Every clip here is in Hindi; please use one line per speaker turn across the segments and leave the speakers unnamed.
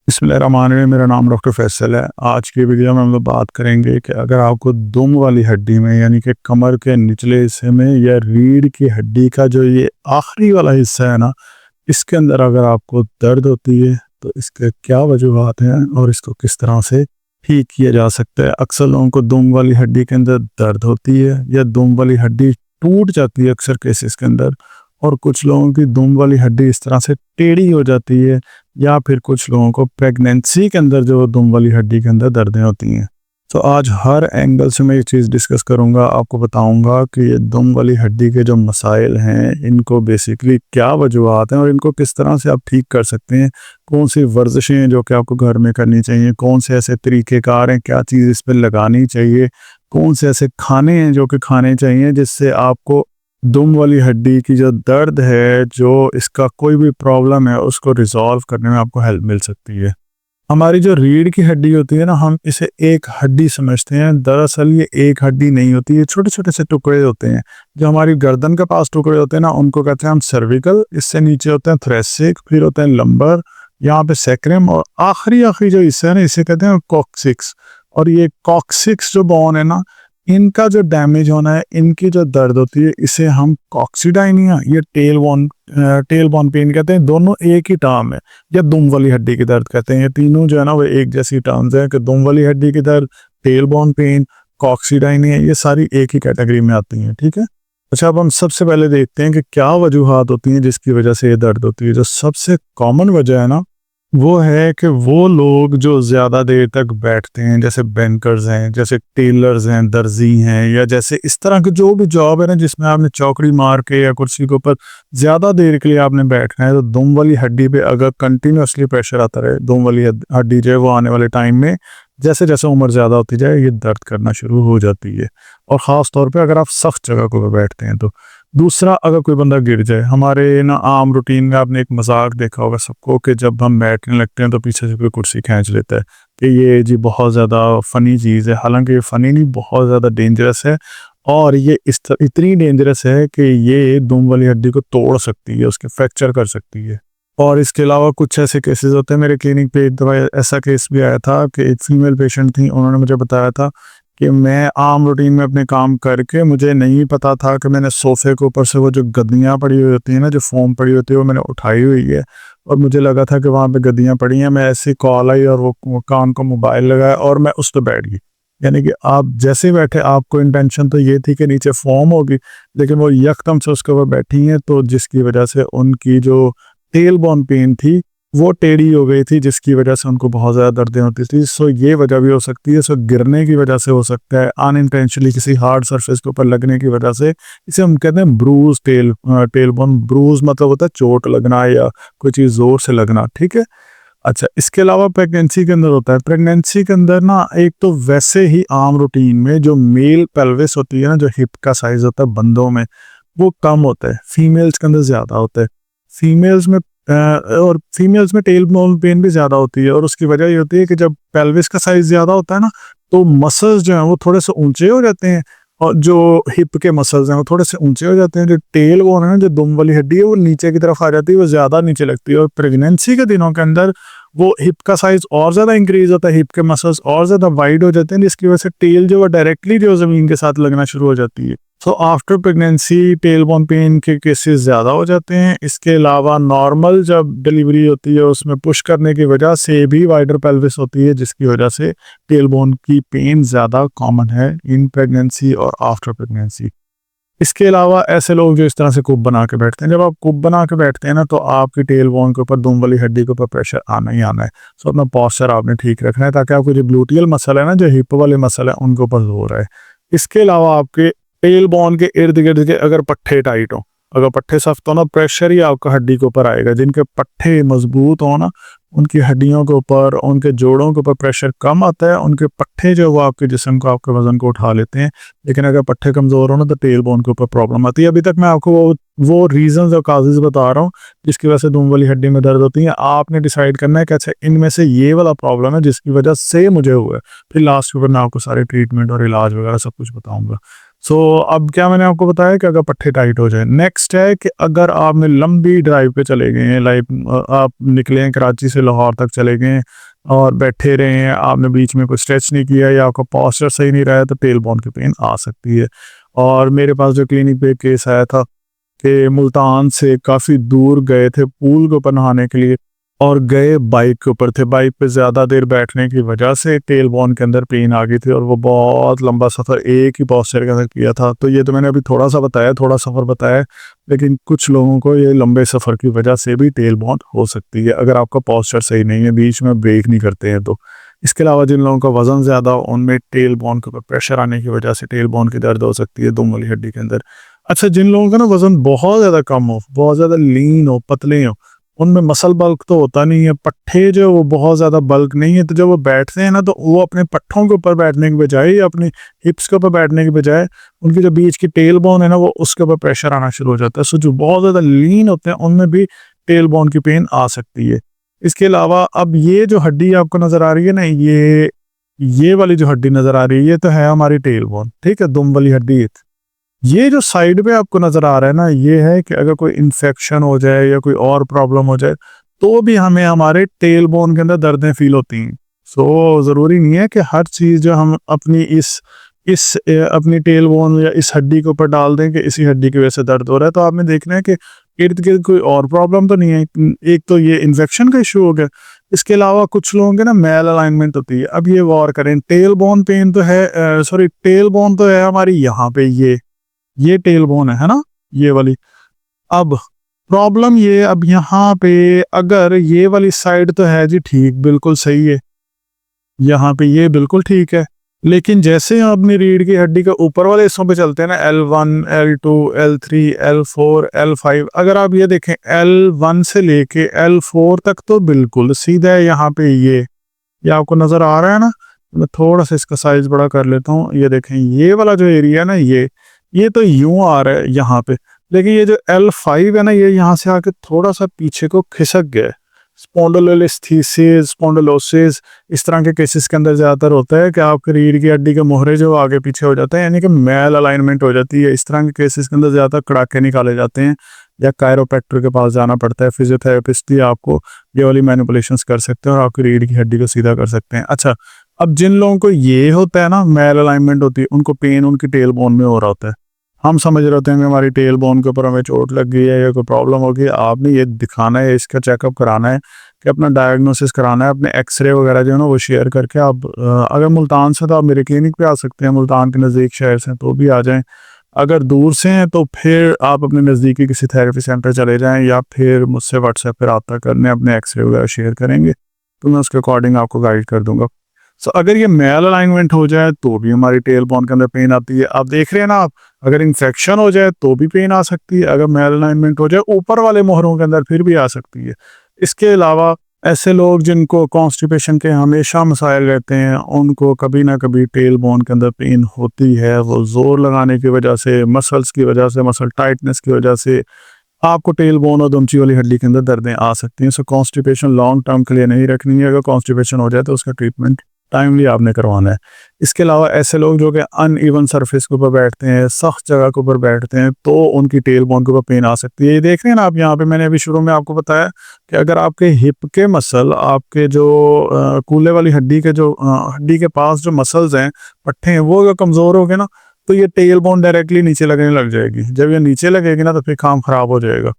बिस्मिल्लाहिर्रहमानिर्रहीम। मेरा नाम डॉक्टर फैसल है। आज की वीडियो में हम लोग बात करेंगे कि अगर आपको दुम वाली हड्डी में यानी कि कमर के निचले हिस्से में या रीढ़ की हड्डी का जो ये आखिरी वाला हिस्सा है ना, इसके अंदर अगर आपको दर्द होती है तो इसके क्या वजूहात हैं और इसको किस तरह से ठीक किया जा सकता है। अक्सर लोगों को दुम वाली हड्डी के अंदर दर्द होती है या दुम वाली हड्डी टूट जाती है अक्सर केसेस के अंदर, और कुछ लोगों की दुम वाली हड्डी इस तरह से टेढ़ी हो जाती है, या फिर कुछ लोगों को प्रेगनेंसी के अंदर जो दुम वाली हड्डी के अंदर दर्दें होती हैं। तो आज हर एंगल से मैं ये चीज़ डिस्कस करूंगा, आपको बताऊंगा कि ये दुम वाली हड्डी के जो मसाइल हैं इनको बेसिकली क्या वजूहात हैं और इनको किस तरह से आप ठीक कर सकते हैं। कौन सी वर्जिशें हैं जो कि आपको घर में करनी चाहिए, कौन से ऐसे तरीक़ेकार हैं, क्या चीज़ इस पर लगानी चाहिए, कौन से ऐसे खाने हैं जो कि खाने चाहिए जिससे आपको दुम वाली हड्डी की जो दर्द है, जो इसका कोई भी प्रॉब्लम है, उसको रिज़ॉल्व करने में आपको हेल्प मिल सकती है। हमारी जो रीढ़ की हड्डी होती है ना, हम इसे एक हड्डी समझते हैं। दरअसल ये एक हड्डी नहीं होती, ये छोटे-छोटे से टुकड़े होते हैं। जो हमारी गर्दन के पास टुकड़े होते हैं ना, उनको कहते हैं हम सर्विकल, इससे नीचे होते हैं थोरैसिक, फिर होते हैं लंबर, यहाँ पे सैक्रम, और आखिरी जो हिस्सा है ना, इसे कहते हैं कॉक्सिक्स। और ये कॉक्सिक्स जो बोन है ना, इनका जो डैमेज होना है, इनकी जो दर्द होती है, इसे हम कॉक्सीडाइनिया या टेल बोन पेन कहते हैं। दोनों एक ही टर्म है, या दुम वाली हड्डी की दर्द कहते हैं। ये तीनों जो है ना वो एक जैसी टर्म्स हैं कि दुम वाली हड्डी की दर्द, टेल बोन पेन, कॉक्सीडाइनिया, ये सारी एक ही कैटेगरी में आती हैं। ठीक है। अच्छा, अब हम सबसे पहले देखते हैं कि क्या वजूहात होती हैं जिसकी वजह से ये दर्द होती है। जो सबसे कॉमन वजह है ना, वो है कि वो लोग जो ज़्यादा देर तक बैठते हैं, जैसे बैंकर्स हैं, जैसे टेलर्स हैं, दर्जी हैं, या जैसे इस तरह की जो भी जॉब है ना जिसमें आपने चौकड़ी मार के या कुर्सी के ऊपर ज़्यादा देर के लिए आपने बैठना है, तो दुम वाली हड्डी पे अगर कंटिन्यूसली प्रेशर आता रहे, दुम वाली हड्डी जो है वो आने वाले टाइम में जैसे जैसे उम्र ज़्यादा होती जाए ये दर्द करना शुरू हो जाती है। और ख़ास तौर पे अगर आप सख्त जगह को बैठते हैं तो। दूसरा, अगर कोई बंदा गिर जाए, हमारे ना आम रूटीन में आपने एक मजाक देखा होगा सबको कि जब हम बैठने लगते हैं तो पीछे से कोई कुर्सी खींच लेता है, कि ये जी बहुत ज़्यादा फ़नी चीज़ है। हालांकि ये फ़नी नहीं, बहुत ज़्यादा डेंजरस है, और ये इतनी डेंजरस है कि ये दुम वाली हड्डी को तोड़ सकती है, उसके फ्रैक्चर कर सकती है। और इसके अलावा कुछ ऐसे केसेस होते हैं, मेरे क्लिनिक पे एक दफ़ा ऐसा केस भी आया था कि एक फीमेल पेशेंट थी, उन्होंने मुझे बताया था कि मैं आम रूटीन में अपने काम करके मुझे नहीं पता था कि मैंने सोफ़े के ऊपर से वो जो गद्दियाँ पड़ी हुई होती हैं ना, जो फ़ोम पड़ी होती है, वो मैंने उठाई हुई है, और मुझे लगा था कि वहाँ पे गद्दियाँ पड़ी हैं। मैं ऐसी कॉल आई और वो कान को मोबाइल लगाया और मैं उस पर बैठ गई। यानी कि आप जैसे ही बैठे, आपको इंटेंशन तो ये थी कि नीचे फ़ोम होगी, लेकिन वो यकदम से उसके ऊपर बैठी हैं, तो जिसकी वजह से उनकी जो टेल बोन पेन थी वो टेढ़ी हो गई थी, जिसकी वजह से उनको बहुत ज़्यादा दर्दें होती थी। सो ये वजह भी हो सकती है। सो गिरने की वजह से हो सकता है, अनइंटेंशनली किसी हार्ड सरफेस के ऊपर लगने की वजह से। इसे हम कहते हैं ब्रूज, टेल बोन ब्रूज मतलब होता है चोट लगना या कोई चीज़ ज़ोर से लगना। ठीक है। अच्छा, इसके अलावा प्रेगनेंसी के अंदर होता है। प्रेगनेंसी के अंदर ना, एक तो वैसे ही आम रूटीन में जो मेल पेल्विस होती है ना, जो हिप का साइज़ होता है बंदों में, वो कम होता है, फीमेल्स के अंदर ज़्यादा होता है। फीमेल्स में और फीमेल्स में टेल बोन पेन भी ज़्यादा होती है, और उसकी वजह ये होती है कि जब पेल्विस का साइज़ ज़्यादा होता है ना, तो मसल्स जो हैं वो थोड़े से ऊंचे हो जाते हैं, और जो हिप के मसल्स हैं वो थोड़े से ऊंचे हो जाते हैं। जो टेल बोन है ना, जो दुम वाली हड्डी है, वो नीचे की तरफ आ जाती है, वो ज़्यादा नीचे लगती है। और प्रेगनेंसी के दिनों के अंदर वो हिप का साइज़ और ज़्यादा इंक्रीज होता है, हिप के मसल्स और ज़्यादा वाइड हो जाते हैं, जिसकी वजह से टेल जो है डायरेक्टली जो ज़मीन के साथ लगना शुरू हो जाती है। So after pregnancy tail bone pen के केसेस ज़्यादा हो जाते हैं। इसके अलावा नॉर्मल जब डिलीवरी होती है उसमें पुश करने की वजह से भी वाइडर पेल्विस होती है, जिसकी वजह से टेल बोन की पेन ज़्यादा कॉमन है इन प्रेगनेंसी और आफ्टर प्रेगनेंसी। इसके अलावा ऐसे लोग जो इस तरह से कुप बना के बैठते हैं, जब आप कुप बना के बैठते हैं ना, तो आपकी टेल बोन के ऊपर, दुम वाली हड्डी के ऊपर प्रेशर आना ही आना है। सो अपना पोस्चर आपने ठीक रखना है, ताकि आपको जो ग्लूटियल मसल है ना, जो हिप वाले मसल है, उनके ऊपर जोर है। इसके अलावा आपके टेल बोन के इर्द गिर्द के अगर पट्टे टाइट हो, अगर पट्टे सख्त हो ना, प्रेशर ही आपका हड्डी के ऊपर आएगा। जिनके पट्टे मजबूत हो ना, उनकी हड्डियों के ऊपर, उनके जोड़ों के ऊपर प्रेशर कम आता है। उनके पट्टे जो वो आपके जिस्म को, आपके वजन को उठा लेते हैं। लेकिन अगर पट्टे कमज़ोर हो ना, तो टेल बोन के ऊपर प्रॉब्लम आती है। अभी तक मैं आपको वो रीजंस और काजेज बता रहा हूँ जिसकी वजह से दुम वाली हड्डी में दर्द होती है। आपने डिसाइड करना है कि अच्छा, इनमें से ये वाला प्रॉब्लम है जिसकी वजह से मुझे हुआ है। फिर लास्ट के ऊपर मैं आपको सारे ट्रीटमेंट और इलाज वगैरह सब कुछ बताऊंगा। सो अब क्या मैंने आपको बताया कि अगर पट्टे टाइट हो जाए, नेक्स्ट है कि अगर आपने लंबी ड्राइव पे चले गए हैं, लाइक आप निकले हैं कराची से लाहौर तक चले गए हैं और बैठे रहे हैं, आपने बीच में कोई स्ट्रेच नहीं किया या आपका पोस्चर सही नहीं रहा है, तो टेल बोन की पेन आ सकती है। और मेरे पास जो क्लिनिक पे केस आया था कि मुल्तान से काफ़ी दूर गए थे पूल के ऊपर नहाने के लिए और गए बाइक के ऊपर थे। बाइक पे ज़्यादा देर बैठने की वजह से टेल बोन के अंदर पेन आ गई थी और वो बहुत लंबा सफ़र एक ही पोस्चर के अंदर किया था। तो ये तो मैंने अभी थोड़ा सा बताया, थोड़ा सफ़र बताया, लेकिन कुछ लोगों को ये लंबे सफ़र की वजह से भी टेल बोन हो सकती है अगर आपका पोस्चर सही नहीं है, बीच में ब्रेक नहीं करते हैं तो। इसके अलावा जिन लोगों का वज़न ज़्यादा हो, उनमें टेल बोन के ऊपर प्रेशर आने की वजह से टेल बोन की दर्द हो सकती है दुम वाली हड्डी के अंदर। अच्छा, जिन लोगों का ना वज़न बहुत ज़्यादा कम हो, बहुत ज़्यादा लीन हो, पतले हो, उनमें मसल बल्क तो होता नहीं है, पट्ठे जो वो बहुत ज़्यादा बल्क नहीं है, तो जब वो बैठते हैं ना तो वो अपने पट्ठों के ऊपर बैठने के बजाय या अपनी हिप्स के ऊपर बैठने के बजाय उनकी जो बीच की टेल बोन है ना वो उसके ऊपर प्रेशर आना शुरू हो जाता है। सो जो बहुत ज़्यादा लीन होते हैं उनमें भी टेल बोन की पेन आ सकती है। इसके अलावा अब ये जो हड्डी आपको नज़र आ रही है ना, ये वाली जो हड्डी नज़र आ रही है, ये तो है हमारी टेल बोन, ठीक है, दुम वाली हड्डी। ये जो साइड पे आपको नज़र आ रहा है ना, ये है कि अगर कोई इन्फेक्शन हो जाए या कोई और प्रॉब्लम हो जाए, तो भी हमें हमारे टेल बोन के अंदर दर्दें फ़ील होती हैं। सो ज़रूरी नहीं है कि हर चीज़ जो हम अपनी अपनी टेल बोन या इस हड्डी के ऊपर डाल दें कि इसी हड्डी की वजह से दर्द हो रहा है। तो आपने देखना है कि इर्द-गिर्द कोई और प्रॉब्लम तो नहीं है। एक तो ये इन्फेक्शन का इश्यू हो गया, इसके अलावा कुछ लोगों के ना मेल अलाइनमेंट होती है। अब ये गौर करें, टेल बोन पेन तो है, सॉरी, टेल बोन तो है हमारी यहाँ पे, ये टेल बोन है ना, ये वाली। अब प्रॉब्लम ये, अब यहाँ पे अगर ये वाली साइड तो है जी ठीक, बिल्कुल सही है, यहाँ पे ये बिल्कुल ठीक है, लेकिन जैसे हम अपनी रीढ़ की हड्डी के ऊपर वाले हिस्सों पे चलते हैं ना, L1, L2, L3, L4, L5, अगर आप ये देखें L1 से लेके L4 तक तो बिल्कुल सीधा है। यहाँ पे ये आपको नजर आ रहा है ना, मैं थोड़ा सा इसका साइज बड़ा कर लेता हूँ। ये देखें, ये वाला जो एरिया है ना, ये तो यूं आ रहा है यहाँ पे, लेकिन ये जो L5 है ना, ये यहाँ से आके थोड़ा सा पीछे को खिसक गया है। स्पॉन्डिलोलिस्थीसिस, स्पॉन्डिलोसिस, इस तरह के केसेस के अंदर ज़्यादातर होता है कि आपकी रीढ़ की हड्डी के मोहरे जो आगे पीछे हो जाते हैं, यानी कि मेल अलाइनमेंट हो जाती है। इस तरह के केसेस के अंदर ज़्यादातर कड़ाके निकाले जाते हैं या कायरोप्रैक्टर के पास जाना पड़ता है। फिजियोथेरेपिस्ट भी आपको ये वाली मैनिपुलेशंस कर सकते हैं और आपकी रीढ़ की हड्डी को सीधा कर सकते हैं। अच्छा, अब जिन लोगों को ये होता है ना, मेल अलाइनमेंट होती है, उनको पेन उनकी टेल बोन में हो रहा होता है। हम समझ रहे होते हैं कि हमारी टेल बोन के ऊपर हमें चोट लग गई है या कोई प्रॉब्लम हो गई। आपने ये दिखाना है, इसका चेकअप कराना है, कि अपना डायग्नोसिस कराना है, अपने एक्सरे वगैरह जो है ना वो शेयर करके आप अगर मुल्तान से तो आप मेरे क्लिनिक पे आ सकते हैं, मुल्तान के नज़दीक शहर से तो भी आ जाएं। अगर दूर से हैं तो फिर आप अपने नज़दीकी किसी थेरेपी सेंटर चले जाएं या फिर मुझसे व्हाट्सएप पर रब्ता करने, अपने एक्सरे वगैरह शेयर करेंगे तो मैं उसके अकॉर्डिंग आपको गाइड कर दूंगा। सो अगर ये मेल अलाइनमेंट हो जाए तो भी हमारी टेल बोन के अंदर पेन आती है। आप देख रहे हैं ना, आप अगर इन्फेक्शन हो जाए तो भी पेन आ सकती है, अगर मेल अलाइनमेंट हो जाए ऊपर वाले मोहरों के अंदर फिर भी आ सकती है। इसके अलावा ऐसे लोग जिनको कॉन्स्टिपेशन के हमेशा मसाइल रहते हैं, उनको कभी ना कभी टेल बोन के अंदर पेन होती है। वो जोर लगाने की वजह से, मसल्स की वजह से, मसल टाइटनेस की वजह से आपको टेल बोन और दुमची वाली हड्डी के अंदर दर्दें आ सकती हैं। सो कॉन्स्टिपेशन लॉन्ग टर्म के लिए नहीं रखनी है। अगर कॉन्स्टिपेशन हो जाए तो उसका ट्रीटमेंट टाइमली आपने करवाना है। इसके अलावा ऐसे लोग जो कि अनइवन सरफेस के ऊपर बैठते हैं, सख्त जगह के ऊपर बैठते हैं, तो उनकी टेल बोन के ऊपर पेन आ सकती है। ये देख रहे हैं ना आप, यहाँ पे मैंने अभी शुरू में आपको बताया कि अगर आपके हिप के मसल, आपके जो कूल्हे वाली हड्डी के जो हड्डी के पास जो मसल्स हैं, पट्टे हैं, वो अगर कमज़ोर हो गए ना तो ये टेल बोन डायरेक्टली नीचे लगने लग जाएगी। जब ये नीचे लगेगी ना तो फिर काम खराब हो जाएगा।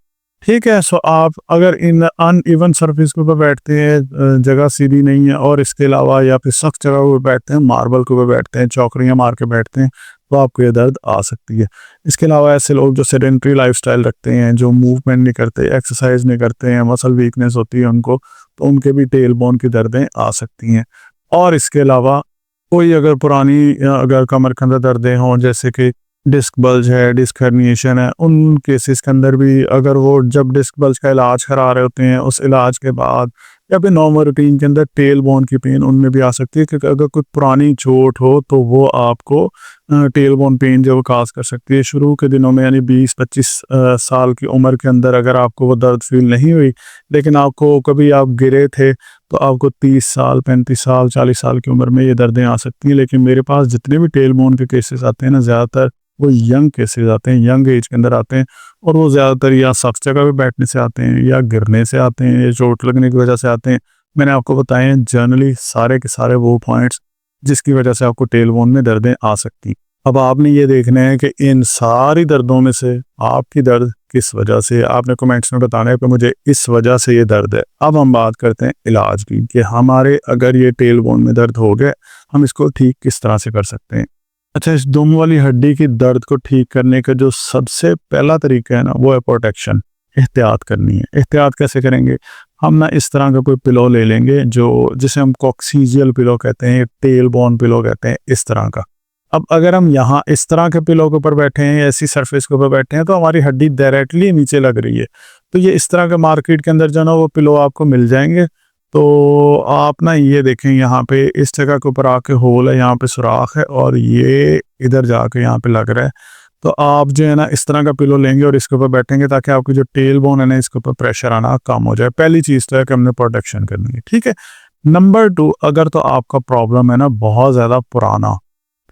ठीक है, सो आप अगर इन अनइवन सरफेस के ऊपर बैठते हैं, जगह सीधी नहीं है, और इसके अलावा या फिर सख्त जगह पर बैठते हैं, मार्बल के ऊपर बैठते हैं, चौकड़ियाँ मार के बैठते हैं, तो आपको ये दर्द आ सकती है। इसके अलावा ऐसे लोग जो सेडेंट्री लाइफस्टाइल रखते हैं, जो मूवमेंट नहीं करते, एक्सरसाइज नहीं करते हैं, मसल वीकनेस होती है उनको, तो उनके भी टेल बोन की दर्दें आ सकती हैं। और इसके अलावा कोई अगर पुरानी अगर कमर के अंदर दर्दें हों, जैसे कि डिस्क बल्ज है, डिस्क हर्निएशन है, उन केसेस के अंदर भी अगर वो जब डिस्क बल्ज का इलाज करा रहे होते हैं, उस इलाज के बाद या फिर नॉर्मल रूटीन के अंदर टेल बोन की पेन उनमें भी आ सकती है। क्योंकि अगर कोई पुरानी चोट हो तो वो आपको टेल बोन पेन जो काज कर सकती है। शुरू के दिनों में यानी 20-25 साल की उम्र के अंदर अगर आपको वो दर्द फील नहीं हुई, लेकिन आपको कभी आप गिरे थे, तो आपको 30 साल, 35 साल, 40 साल की उम्र में ये दर्दें आ सकती हैं। लेकिन मेरे पास जितने भी टेल बोन के केसेस आते हैं ना, ज़्यादातर वो यंग केसेस आते हैं, यंग एज के अंदर आते हैं, और वो ज़्यादातर या सख्त जगह पे बैठने से आते हैं, या गिरने से आते हैं, या चोट लगने की वजह से आते हैं। मैंने आपको बताए हैं जनरली सारे के सारे वो पॉइंट्स जिसकी वजह से आपको टेलबोन में दर्दें आ सकती हैं। अब आपने ये देखना है कि इन सारी दर्दों में से आपकी दर्द किस वजह से, आपने कमेंट्स में बताना है कि मुझे इस वजह से ये दर्द है। अब हम बात करते हैं इलाज की, कि हमारे अगर ये टेलबोन में दर्द हो गया, हम इसको ठीक किस तरह से कर सकते हैं। अच्छा, इस दुम वाली हड्डी की दर्द को ठीक करने का जो सबसे पहला तरीका है ना, वो है प्रोटेक्शन। एहतियात करनी है। एहतियात कैसे करेंगे? हम ना इस तरह का कोई पिलो ले लेंगे जो जिसे हम कॉक्सीजियल पिलो कहते हैं, टेलबोन पिलो कहते हैं, इस तरह का। अब अगर हम यहाँ इस तरह के पिलो के ऊपर बैठे हैं, ऐसी सरफेस के ऊपर बैठे हैं, तो हमारी हड्डी डायरेक्टली नीचे लग रही है। तो ये इस तरह के मार्केट के अंदर जो ना वो पिलो आपको मिल जाएंगे। तो आप ना ये देखें, यहाँ पे इस जगह के ऊपर आके होल है, यहाँ पे सुराख है, और ये इधर जाके यहाँ पे लग रहा है। तो आप जो है ना इस तरह का पिलो लेंगे और इसके ऊपर बैठेंगे, ताकि आपकी जो टेल बोन है ना, इसके ऊपर प्रेशर आना कम हो जाए। पहली चीज़ तो है कि हमने प्रोटेक्शन करनी है, ठीक है। नंबर 2, अगर तो आपका प्रॉब्लम है ना बहुत ज़्यादा पुराना,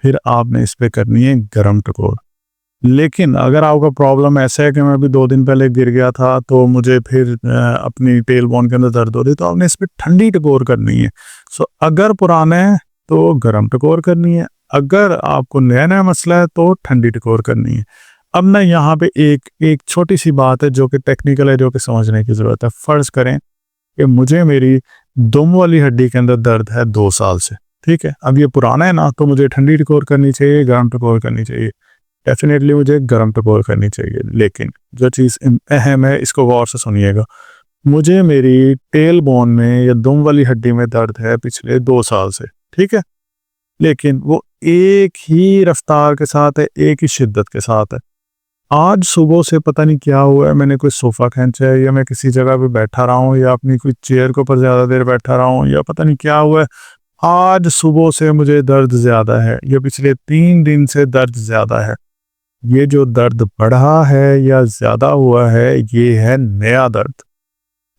फिर आपने इस पे करनी है गर्म टकोर। लेकिन अगर आपका प्रॉब्लम ऐसा है कि मैं अभी 2 दिन पहले गिर गया था, तो मुझे फिर अपनी टेल बोन के अंदर दर्द हो रही, तो आपने इस पे ठंडी टकोर करनी है। सो अगर पुराना है तो गर्म टकोर करनी है, अगर आपको नया नया मसला है तो ठंडी टकोर करनी है। अब ना यहाँ पे एक एक छोटी सी बात है जो कि टेक्निकल है, जो कि समझने की ज़रूरत है। फ़र्ज़ करें कि मुझे मेरी दुम वाली हड्डी के अंदर दर्द है 2 साल से, ठीक है। अब ये पुराना है ना, तो मुझे ठंडी टकोर करनी चाहिए, गर्म टकोर करनी चाहिए? डेफिनेटली मुझे गर्म टकोर करनी चाहिए। लेकिन जो चीज़ अहम है, इसको गौर से सुनिएगा। मुझे मेरी टेल बोन में या दुम वाली हड्डी में दर्द है पिछले 2 साल से, ठीक है। लेकिन वो एक ही रफ्तार के साथ है, एक ही शिद्दत के साथ है। आज सुबह से पता नहीं क्या हुआ है, मैंने कोई सोफ़ा खींचा है, या मैं किसी जगह पे बैठा रहा हूँ, या अपनी कोई चेयर के ऊपर ज़्यादा देर बैठा रहा हूँ, या पता नहीं क्या हुआ है, आज सुबह से मुझे दर्द ज़्यादा है, या पिछले 3 दिन से दर्द ज़्यादा है। ये जो दर्द बढ़ा है या ज़्यादा हुआ है, ये है नया दर्द।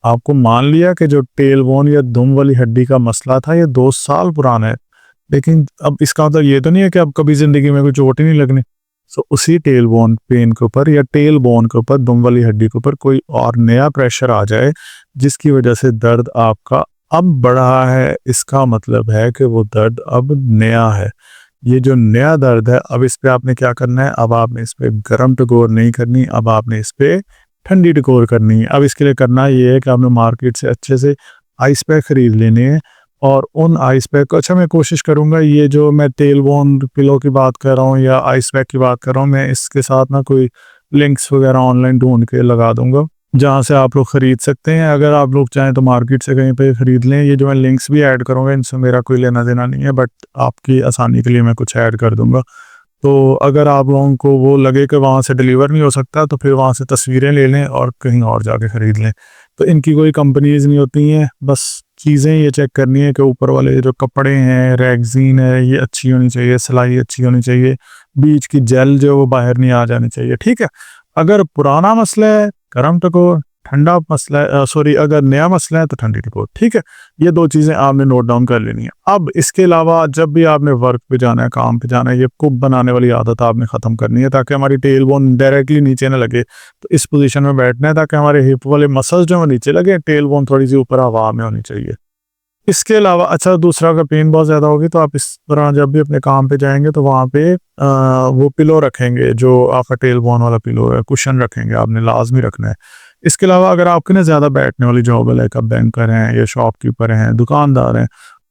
आपको मान लिया कि जो टेलबोन या दुम वाली हड्डी का मसला था, ये 2 साल पुराना है, लेकिन अब इसका मतलब ये तो नहीं है कि अब कभी ज़िंदगी में कोई चोट ही नहीं लगनी। सो उसी टेलबोन पेन के ऊपर या टेलबोन के ऊपर, दुम वाली हड्डी के ऊपर कोई और नया प्रेशर आ जाए, जिसकी वजह से दर्द आपका अब बढ़ा है, इसका मतलब है कि वो दर्द अब नया है। ये जो नया दर्द है, अब इस पे आपने क्या करना है? अब आपने इस पे गर्म टकोर नहीं करनी, अब आपने इस पे ठंडी टकोर करनी है। अब इसके लिए करना ये है कि आपने मार्केट से अच्छे से आइस पैक खरीद लेने हैं, और उन आइस पैक को, अच्छा मैं कोशिश करूँगा, ये जो मैं टेलबोन पिलो की बात कर रहा हूँ या आइस पैक की बात कर रहा हूँ, मैं इसके साथ ना कोई लिंक्स वगैरह ऑनलाइन ढूंढ के लगा दूंगा, जहाँ से आप लोग ख़रीद सकते हैं। अगर आप लोग चाहें तो मार्केट से कहीं पे ख़रीद लें। ये जो मैं लिंक्स भी ऐड करूँगा, इनसे मेरा कोई लेना देना नहीं है, बट आपकी आसानी के लिए मैं कुछ ऐड कर दूँगा। तो अगर आप लोगों को वो लगे कि वहाँ से डिलीवर नहीं हो सकता, तो फिर वहाँ से तस्वीरें ले लें और कहीं और जाके ख़रीद लें। तो इनकी कोई कंपनीज़ नहीं होती हैं, बस चीज़ें ये चेक करनी है कि ऊपर वाले जो कपड़े हैं, रैगज़ीन है, ये अच्छी होनी चाहिए, सिलाई अच्छी होनी चाहिए, बीच की जेल जो है वो बाहर नहीं आ जानी चाहिए, ठीक है। अगर पुराना मसला है, गर्म टकोर, ठंडा मसला है, सॉरी, अगर नया मसला है तो ठंडी टकोर, ठीक है। ये 2 चीज़ें आपने नोट डाउन कर लेनी है। अब इसके अलावा जब भी आपने वर्क पे जाना है, काम पे जाना है, ये कुप बनाने वाली आदत आपने ख़त्म करनी है, ताकि हमारी टेल बोन डायरेक्टली नीचे ना लगे। तो इस पोजीशन में बैठना है ताकि हमारे हिप वाले मसल्स जो है नीचे लगे, टेल बोन थोड़ी सी ऊपर हवा में होनी चाहिए। इसके अलावा अच्छा, दूसरा, अगर पेन बहुत ज़्यादा होगी तो आप इस तरह जब भी अपने काम पे जाएंगे तो वहाँ पे वो पिलो रखेंगे, जो आपका टेल बोन वाला पिलो है, कुशन रखेंगे, आपने लाजमी रखना है। इसके अलावा अगर आपके ना ज़्यादा बैठने वाली जॉब है, लाइक आप बैंकर हैं या शॉपकीपर हैं, दुकानदार हैं,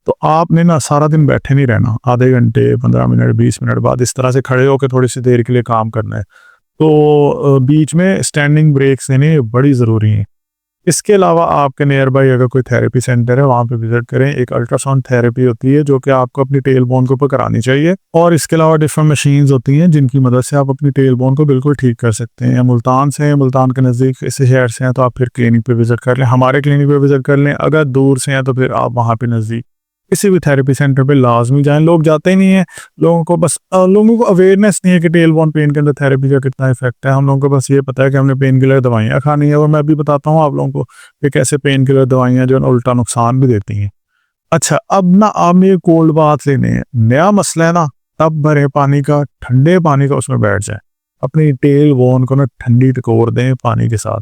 तो आपने ना सारा दिन बैठे नहीं रहना। आधे घंटे, 15 मिनट, 20 मिनट बाद इस तरह से खड़े होकर थोड़ी सी देर के लिए काम करना है। तो बीच में स्टैंडिंग ब्रेक्स देने बड़ी ज़रूरी हैं। इसके अलावा आपके नियर बाई अगर कोई थेरेपी सेंटर है, वहाँ पे विजिट करें। एक अल्ट्रासाउंड थेरेपी होती है जो कि आपको अपनी टेल बोन के ऊपर करानी चाहिए, और इसके अलावा डिफरेंट मशीन्स होती हैं जिनकी मदद से आप अपनी टेल बोन को बिल्कुल ठीक कर सकते हैं। मुल्तान से, मुल्तान के नज़दीक इस शहर से हैं तो आप फिर क्लिनिक पे विजिट कर लें, हमारे क्लिनिक पे विजिट कर लें। अगर दूर से हैं तो फिर आप वहाँ पे नज़दीक किसी भी थेरेपी सेंटर पे लाजमी जाएं। लोग जाते ही नहीं है, लोगों को बस लोगों को अवेयरनेस नहीं है कि टेल बोन पेन के अंदर थेरेपी का कितना इफेक्ट है। हम लोगों को बस ये पता है कि हमने पेन किलर दवाइयाँ खानी है, और मैं भी बताता हूँ आप लोगों को कि कैसे पेन किलर दवाइयाँ जो है उल्टा नुकसान भी देती हैं। अच्छा, अब ना आपने ये कोल्ड बात लेने हैं, नया मसला है ना, टब भरें पानी का, ठंडे पानी का, उसमें बैठ जाएँ। अपनी टेल बोन को ना ठंडी टकोर दें पानी के साथ।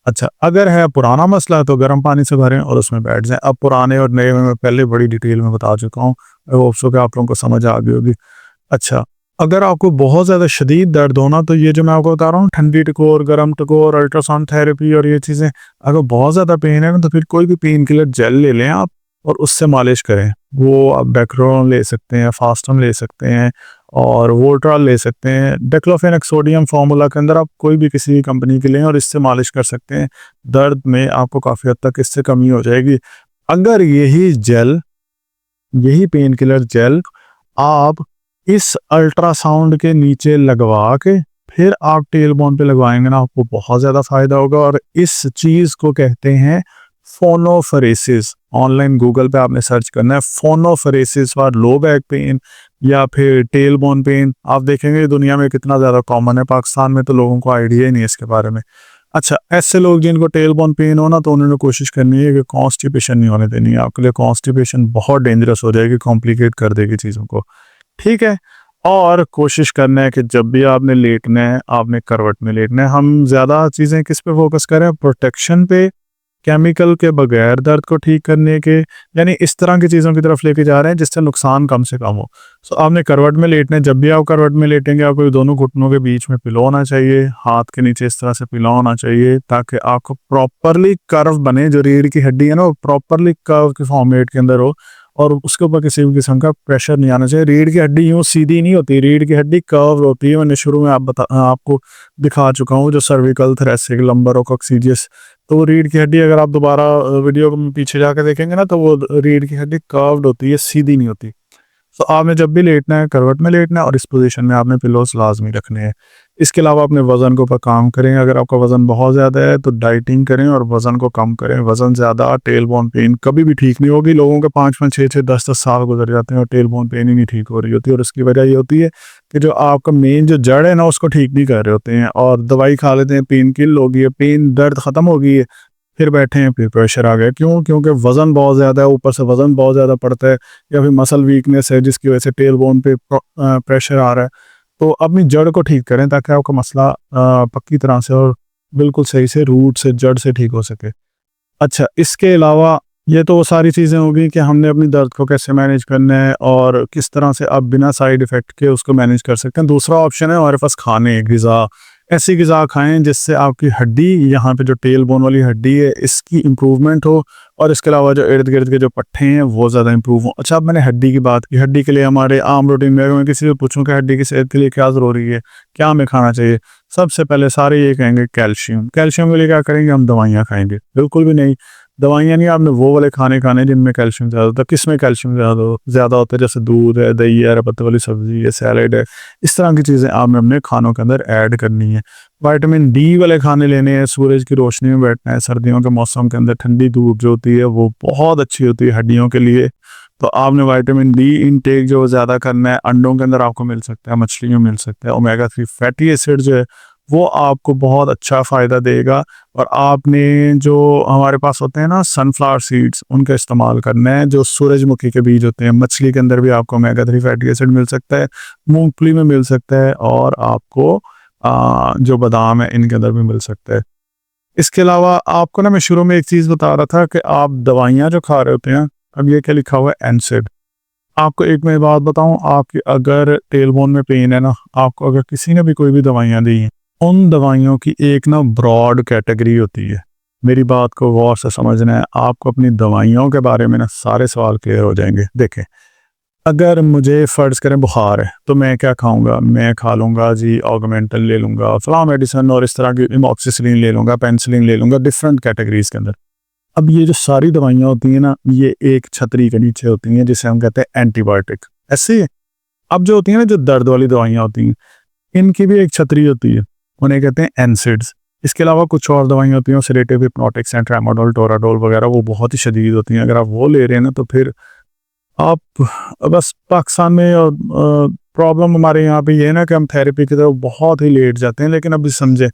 अच्छा, अगर है पुराना मसला तो गर्म पानी से भरें और उसमें बैठ जाएँ। अब पुराने और नए में मैं पहले बड़ी डिटेल में बता चुका हूँ। आई होप सो कि आप लोगों को समझ आ गई होगी। अच्छा, अगर आपको बहुत ज़्यादा शदीद दर्द हो ना, तो ये जो मैं आपको बता रहा हूँ ठंडी टकोर, गरम टकोर, अल्ट्रासाउंड थेरेपी और ये चीज़ें, अगर बहुत ज़्यादा पेन है ना, तो फिर कोई भी पेन किलर जेल ले लें आप और उससे मालिश करें। वो आप डेक्लोन ले सकते हैं, फास्टम ले सकते हैं और वोल्ट्राल ले सकते हैं। डिक्लोफेनेक सोडियम फार्मूला के अंदर आप कोई भी किसी भी कंपनी की लें और इससे मालिश कर सकते हैं। दर्द में आपको काफ़ी हद तक इससे कमी हो जाएगी। अगर यही पेन किलर जेल आप इस अल्ट्रासाउंड के नीचे लगवा के फिर आप टेल बोन पे लगवाएंगे ना, आपको बहुत ज़्यादा फ़ायदा होगा। और इस चीज़ को कहते हैं फोनोफरेसिस। ऑनलाइन गूगल पे आपने सर्च करना है फोनोफरेसिस फॉर लो बैक पेन या फिर टेल बोन पेन। आप देखेंगे दुनिया में कितना ज़्यादा कॉमन है, पाकिस्तान में तो लोगों को आइडिया ही नहीं है इसके बारे में। अच्छा, ऐसे लोग जिनको टेल बोन पेन हो ना, तो उन्होंने कोशिश करनी है कि कॉन्स्टिपेशन नहीं होने देनी है। आपके लिए कॉन्स्टिपेशन बहुत डेंजरस हो जाएगी, कॉम्प्लिकेट कर देगी चीज़ों को। ठीक है? और कोशिश करना है कि जब भी आपने लेटना है, आपने करवट में लेटना है। हम ज़्यादा चीज़ें किस पे फ़ोकस करें? प्रोटेक्शन पे, केमिकल के बगैर दर्द को ठीक करने के, यानी इस तरह की चीज़ों की तरफ लेके जा रहे हैं जिससे नुकसान कम से कम हो। सो आपने करवट में लेटना है। जब भी आप करवट में लेटेंगे, आपको दोनों घुटनों के बीच में पिलो होना चाहिए, हाथ के नीचे इस तरह से पिलो होना चाहिए ताकि आपको प्रॉपरली कर्व बने। जो रीढ़ की हड्डी है ना, वो प्रॉपरली कर्व के फॉर्मेट के अंदर हो और उसके ऊपर किसी भी किस्म का प्रेशर नहीं आना चाहिए। रीढ़ की हड्डी यूँ सीधी नहीं होती, रीढ़ की हड्डी कर्व होती है। मैंने शुरू में आपको दिखा चुका हूँ, जो सर्विकल, थोरैसिक, लंबर और कॉक्सीजियस। तो वो रीढ़ की हड्डी, अगर आप दोबारा वीडियो में पीछे जाकर देखेंगे ना, तो वो रीढ़ की हड्डी कर्व्ड होती है, सीधी नहीं होती। तो आपने जब भी लेटना है, करवट में लेटना है और इस पोजीशन में आपने पिलोस लाजमी रखने हैं। इसके अलावा अपने वज़न के ऊपर काम करें। अगर आपका वज़न बहुत ज़्यादा है तो डाइटिंग करें और वज़न को कम करें। वज़न ज़्यादा, टेल बोन पेन कभी भी ठीक नहीं होगी। लोगों के 5-5, 6-6, 10-10 साल गुजर जाते हैं और टेल बोन पेन ही नहीं ठीक हो रही होती। और उसकी वजह ये होती है कि जो आपका मेन जो जड़ है ना, उसको ठीक नहीं कर रहे होते हैं और दवाई खा लेते हैं, पेन किल हो गई है, पेन दर्द ख़त्म हो गई है, फिर बैठे हैं, फिर प्रेशर आ गया। क्यों? क्योंकि वज़न बहुत ज़्यादा है, ऊपर से वज़न बहुत ज़्यादा पड़ता है, या फिर मसल वीकनेस है जिसकी वजह से टेल बोन पे प्रेशर आ रहा है। तो अपनी जड़ को ठीक करें ताकि आपका मसला पक्की तरह से और बिल्कुल सही से रूट से, जड़ से ठीक हो सके। अच्छा, इसके अलावा ये तो वो सारी चीज़ें हो गई कि हमने अपनी दर्द को कैसे मैनेज करना है और किस तरह से आप बिना साइड इफ़ेक्ट के उसको मैनेज कर सकते हैं। दूसरा ऑप्शन है हमारे पास खाने, ग़िज़ा। ऐसी ग़िज़ा खाएँ जिससे आपकी हड्डी, यहाँ पे जो टेल बोन वाली हड्डी है, इसकी इम्प्रूवमेंट हो और इसके अलावा जो इर्द-गिर्द के जो पट्टे हैं वो ज़्यादा इम्प्रूव हों। अच्छा, अब मैंने हड्डी की बात की। हड्डी के लिए हमारे आम रूटीन में अगर मैं किसी से पूछूँ कि हड्डी की सेहत के लिए क्या ज़रूरी है, क्या हमें खाना चाहिए? सबसे पहले सारे ये कहेंगे कैल्शियम। कैल्शियम के लिए क्या करेंगे? हम दवाइयाँ खाएँगे। बिल्कुल भी नहीं। दवाइयाँ नहीं, आपने वो वाले खाने खाने जिनमें कैल्शियम ज़्यादा होता है। किसमें कैल्शियम ज़्यादा होता है? जैसे दूध है, दही है, हरे पत्ते वाली सब्ज़ी है, सैलेड है। इस तरह की चीज़ें आपने अपने खानों के अंदर ऐड करनी है। विटामिन डी वाले खाने लेने हैं। सूरज की रोशनी में बैठना है। सर्दियों के मौसम के अंदर ठंडी धूप जो होती है वो बहुत अच्छी होती है हड्डियों के लिए। तो आपने विटामिन डी इनटेक जो ज़्यादा करना है। अंडों के अंदर आपको मिल सकता है, मछलियों में मिल सकता है। ओमेगा 3 फैटी एसिड जो है वो आपको बहुत अच्छा फ़ायदा देगा। और आपने जो हमारे पास होते हैं ना सनफ्लावर सीड्स, उनका इस्तेमाल करना है। जो सूरजमुखी के बीज होते हैं, मछली के अंदर भी आपको ओमेगा 3 फैटी एसिड मिल सकता है, मूंगफली में मिल सकता है और आपको जो बादाम है इनके अंदर भी मिल सकता है। इसके अलावा आपको ना, मैं शुरू में एक चीज़ बता रहा था कि आप दवाइयाँ जो खा रहे होते हैं, अब ये क्या लिखा हुआ है? एनसेड। आपको एक मैं बात बताऊँ, आपकी अगर टेल बोन में पेन है ना, आपको अगर किसी ने भी कोई भी दवाइयाँ दी हैं, उन दवाइयों की एक ना ब्रॉड कैटेगरी होती है। मेरी बात को गौर से समझना है। आपको अपनी दवाइयों के बारे में ना सारे सवाल क्लियर हो जाएंगे। देखें, अगर मुझे फ़र्ज़ करें बुखार है तो मैं क्या खाऊंगा? मैं खा लूँगा जी ऑगमेंटल ले लूँगा, फलां मेडिसिन और इस तरह की एमॉक्सिसिलिन ले लूँगा, पेनिसिलिन ले लूँगा, डिफरेंट कैटेगरीज़ के अंदर। अब ये जो सारी दवाइयाँ होती हैं ना, ये एक छतरी के नीचे होती हैं जिसे हम कहते हैं एंटीबायोटिक। ऐसे अब जो होती हैं ना, जो दर्द वाली दवाइयाँ होती हैं, इनकी भी एक छतरी होती है, उन्हें कहते हैं एनसिड्स। इसके अलावा कुछ और दवाइयाँ होती हैं, सेडेटिव, हिप्नोटिक्स, ट्रामाडोल, टोराडोल वगैरह, वो बहुत ही शदीद होती हैं। अगर आप वो ले रहे हैं ना, तो फिर आप बस पाकिस्तान में और प्रॉब्लम हमारे यहाँ पे ये है ना कि हम थेरेपी की तरफ बहुत ही लेट जाते हैं। लेकिन अभी समझे,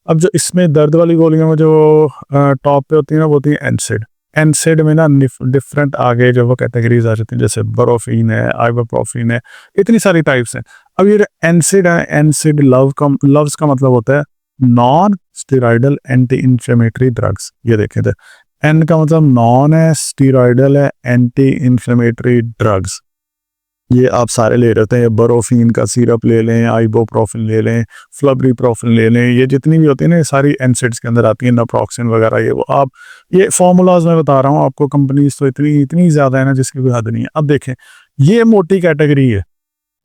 अब जो इसमें दर्द वाली गोलियों में जो टॉप पे होती है ना, वो होती है एनसिड। एनसेड में ना डिफरेंट आगे जो वो कैटेगरीज आ जाती हैं, जैसे बरोफिन है, आइबोप्रोफिन है, इतनी सारी टाइप्स हैं। अब ये जो एनसेड है, एनसेड लव्स का मतलब होता है non steroidal anti inflammatory drugs. ये देखें थे, एन का मतलब नॉन है, स्टेरॉइडल है, एंटी इंफ्लेमेटरी ड्रग्स। ये आप सारे ले रहे हैं, बरोफिन का सिरप ले लें, आइबोप्रोफिन ले लें, फ्लबरीप्रोफिन ले लें, ये जितनी भी होती है ना, ये सारी एनसेड्स के अंदर आती है, नाप्रोक्सिन वगैरह। ये वो आप ये फार्मूलाज मैं बता रहा हूँ आपको, कंपनीज तो इतनी इतनी ज़्यादा है ना जिसकी कोई हद नहीं है। अब देखें, ये मोटी कैटेगरी है।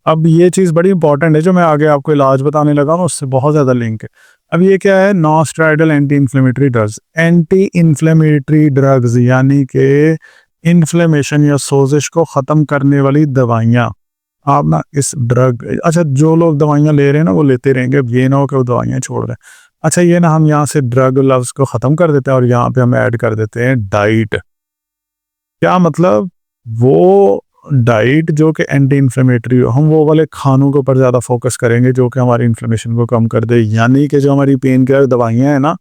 अब ये चीज़ बड़ी इंपॉर्टेंट है, जो मैं आगे आपको इलाज बताने लगा हूँ उससे बहुत ज़्यादा लिंक है। अब ये क्या है, non steroidal anti inflammatory drugs. Anti inflammatory drugs यानी कि इन्फ्लेमेशन या सोजिश को ख़त्म करने वाली दवाइयाँ। आप ना इस ड्रग, अच्छा जो लोग दवाइयाँ ले रहे हैं ना वो लेते रहेंगे, ये ना हो कि वो दवाइयाँ छोड़ रहे हैं। अच्छा ये ना हम यहाँ से ड्रग लव्स को ख़त्म कर देते हैं और यहाँ पे हम ऐड कर देते हैं डाइट। क्या मतलब, वो डाइट जो कि एंटी इन्फ्लेमेटरी हो, हम वो वाले खानों के ऊपर ज़्यादा फोकस करेंगे जो कि हमारी इन्फ्लेमेशन को कम कर दे। यानी कि जो हमारी पेन किलर दवाइयाँ हैं ना,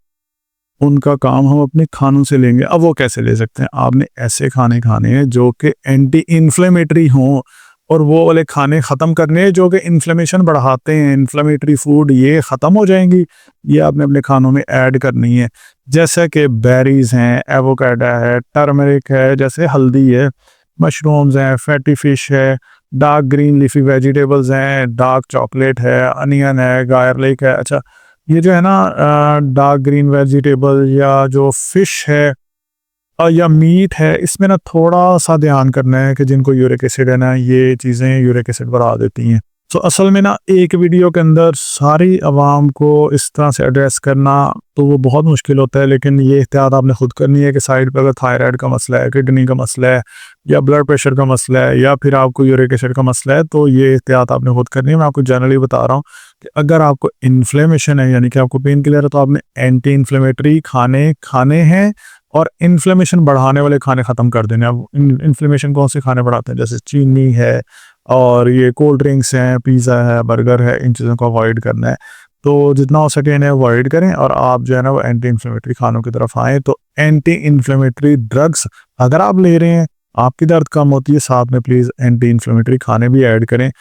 उनका काम हम अपने खानों से लेंगे। अब वो कैसे ले सकते हैं, आपने ऐसे खाने खाने हैं जो कि एंटी इन्फ्लेमेटरी हों, और वो वाले खाने ख़त्म करने हैं जो कि इन्फ्लेमेशन बढ़ाते हैं। इन्फ्लेमेटरी फूड ये ख़त्म हो जाएंगी, ये आपने अपने खानों में ऐड करनी है। जैसे कि बेरीज़ हैं, एवोकाडो है, टर्मरिक है, जैसे हल्दी है, मशरूम्स हैं, फैटी फिश है, डार्क ग्रीन लीफी वेजिटेबल्स हैं, डार्क चॉकलेट है, अनियन है, गार्लिक है। अच्छा ये जो है ना डार्क ग्रीन वेजिटेबल या जो फिश है या मीट है, इसमें ना थोड़ा सा ध्यान करना है कि जिनको यूरिक एसिड है ना, ये चीज़ें यूरिक एसिड बढ़ा देती हैं। तो असल में ना एक वीडियो के अंदर सारी आवाम को इस तरह से एड्रेस करना तो वो बहुत मुश्किल होता है, लेकिन ये एहतियात आपने खुद करनी है कि साइड पर अगर थायराइड का मसला है, किडनी का मसला है, या ब्लड प्रेशर का मसला है, या फिर आपको यूरिक एसिड का मसला है, तो ये एहतियात आपने खुद करनी है। मैं आपको जनरली बता रहा हूँ कि अगर आपको इन्फ्लेमेशन है, यानी कि आपको पेन किलर है, तो आपने एंटी इन्फ्लेमेटरी खाने खाने हैं और इन्फ्लेमेशन बढ़ाने वाले खाने ख़त्म कर देने। अब इन्फ्लेमेशन कौन से खाने बढ़ाते हैं, जैसे चीनी है और ये कोल्ड ड्रिंक्स हैं, पिज़्ज़ा है, बर्गर है, इन चीज़ों को अवॉइड करना है। तो जितना हो सके इन्हें अवॉइड करें और आप जो है ना वो एंटी इन्फ्लेमेटरी खानों की तरफ आएँ। तो एंटी इन्फ्लेमेटरी ड्रग्स अगर आप ले रहे हैं, आपकी दर्द कम होती है, साथ में प्लीज़ एंटी इन्फ्लेमेटरी खाने भी ऐड करें।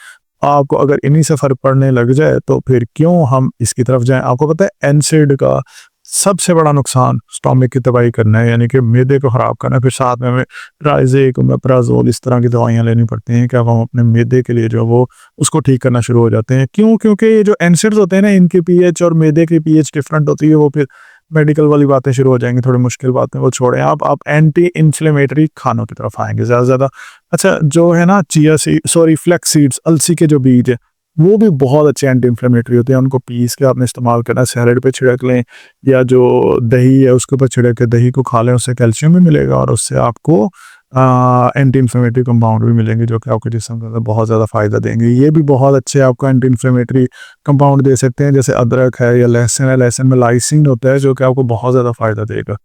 आपको अगर इन्हीं से फ़र्क पड़ने लग जाए तो फिर क्यों हम इसकी तरफ जाएँ। आपको पता है एनसेड का सबसे बड़ा नुकसान स्टोमक की तबाही करना है, यानी कि मैदे को ख़राब करना है। फिर साथ में हमें ट्राइज़ेक, ओमेप्राज़ोल इस तरह की दवाइयाँ लेनी पड़ती हैं कि अब हम अपने मैदे के लिए जो वो उसको ठीक करना शुरू हो जाते हैं। क्यों? क्योंकि ये जो एनसेड्स होते हैं ना, इनकी पीएच और मैदे की पीएच डिफरेंट होती है। वो फिर मेडिकल वाली बातें शुरू हो जाएंगी, थोड़ी मुश्किल बातें वो छोड़ें। आप एंटी इन्फ्लेमेटरी खानों की तरफ आएंगे ज़्यादा से ज़्यादा। अच्छा जो है ना फ्लैक्स सीड्स, अलसी के जो बीज है, वो भी बहुत अच्छे एंटी इन्फ्लेमेटरी होते हैं। उनको पीस के आपने इस्तेमाल करना है, सैलेड पे छिड़क लें, या जो दही है उसके ऊपर छिड़क के दही को खा लें, उससे कैल्शियम भी मिलेगा और उससे आपको एंटी इन्फ्लेमेटरी कंपाउंड भी मिलेंगे जो कि आपके जिस्म को बहुत ज़्यादा फ़ायदा देंगे। ये भी बहुत अच्छे आपको एंटी इन्फ्लेमेटरी कंपाउंड दे सकते हैं, जैसे अदरक है या लहसुन है। लहसुन में लाइसिन होता है जो कि आपको बहुत ज़्यादा फ़ायदा देगा।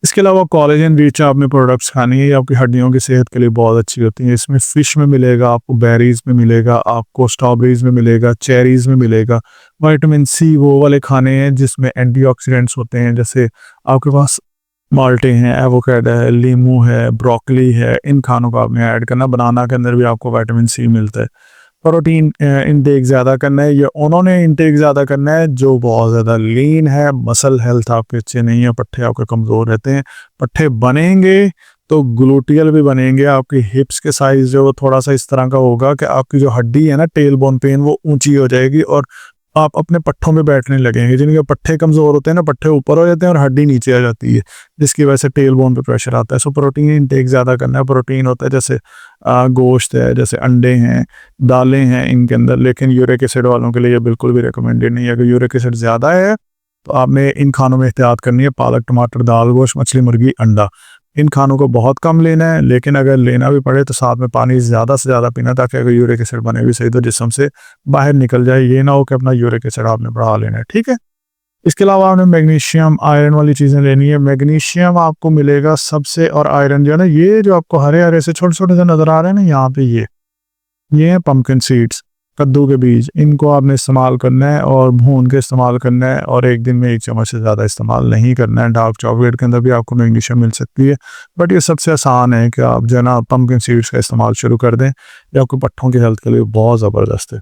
इसके अलावा कोलेजन रिच आपने प्रोडक्ट्स खानी है, ये आपकी हड्डियों की सेहत के लिए बहुत अच्छी होती हैं। इसमें फ़िश में मिलेगा, आपको बेरीज़ में मिलेगा, आपको स्ट्रॉबेरीज़ में मिलेगा, चेरीज़ में मिलेगा। विटामिन सी वो वाले खाने हैं जिसमें एंटीऑक्सीडेंट्स होते हैं, जैसे आपके पास माल्टे हैं, एवोकाडो है, लीमू है, ब्रोकली है, इन खानों को आपने ऐड करना। बनाना के अंदर भी आपको विटामिन सी मिलता है। प्रोटीन इंटेक ज़्यादा करना है, या उन्होंने इंटेक ज़्यादा करना है जो बहुत ज़्यादा लीन है, मसल हेल्थ आपके अच्छे नहीं है, पट्टे आपके कमज़ोर रहते हैं। पट्टे बनेंगे तो ग्लूटियल भी बनेंगे, आपकी हिप्स के साइज़ जो वो थोड़ा सा इस तरह का होगा कि आपकी जो हड्डी है ना, टेल बोन पेन, वो ऊंची हो जाएगी और आप अपने पट्ठों में बैठने लगेंगे। जिनके पट्टे कमज़ोर होते हैं ना, पट्टे ऊपर हो जाते हैं और हड्डी नीचे आ जाती है, जिसकी वजह से टेल बोन पे प्रेशर आता है। सो प्रोटीन इंटेक ज़्यादा करना है। प्रोटीन होता है जैसे गोश्त है, जैसे अंडे हैं, दालें हैं इनके अंदर। लेकिन यूरिक एसिड वालों के लिए ये बिल्कुल भी रिकमेंडेड नहीं है। अगर यूरिक एसिड ज़्यादा है तो आपने इन खानों में एहतियात करनी है। पालक, टमाटर, दाल, गोश्त, मछली, मुर्गी, अंडा, इन खानों को बहुत कम लेना है। लेकिन अगर लेना भी पड़े तो साथ में पानी ज़्यादा से ज़्यादा पीना, ताकि अगर यूरिक एसिड बने भी सही तो जिस्म से बाहर निकल जाए। ये ना हो कि अपना यूरिक एसिड आपने बढ़ा लेना है, ठीक है। इसके अलावा आपने मैग्नीशियम, आयरन वाली चीज़ें लेनी है। मैग्नीशियम आपको मिलेगा सबसे, और आयरन जो है ना, ये जो आपको हरे हरे से छोटे छोटे से नज़र आ रहे हैं ना यहाँ पे, ये हैं पम्पकिन सीड्स। कद्दू के बीज, इनको आपने इस्तेमाल करना है और भून के इस्तेमाल करना है, और एक दिन में 1 चम्मच से ज़्यादा इस्तेमाल नहीं करना है। डार्क चॉकलेट के अंदर भी आपको मैग्नीशियम मिल सकती है, बट ये सबसे आसान है कि आप जो है ना पम्पकिन सीड्स का इस्तेमाल शुरू कर दें। ये आपको पट्ठों की हेल्थ के लिए बहुत ज़बरदस्त है।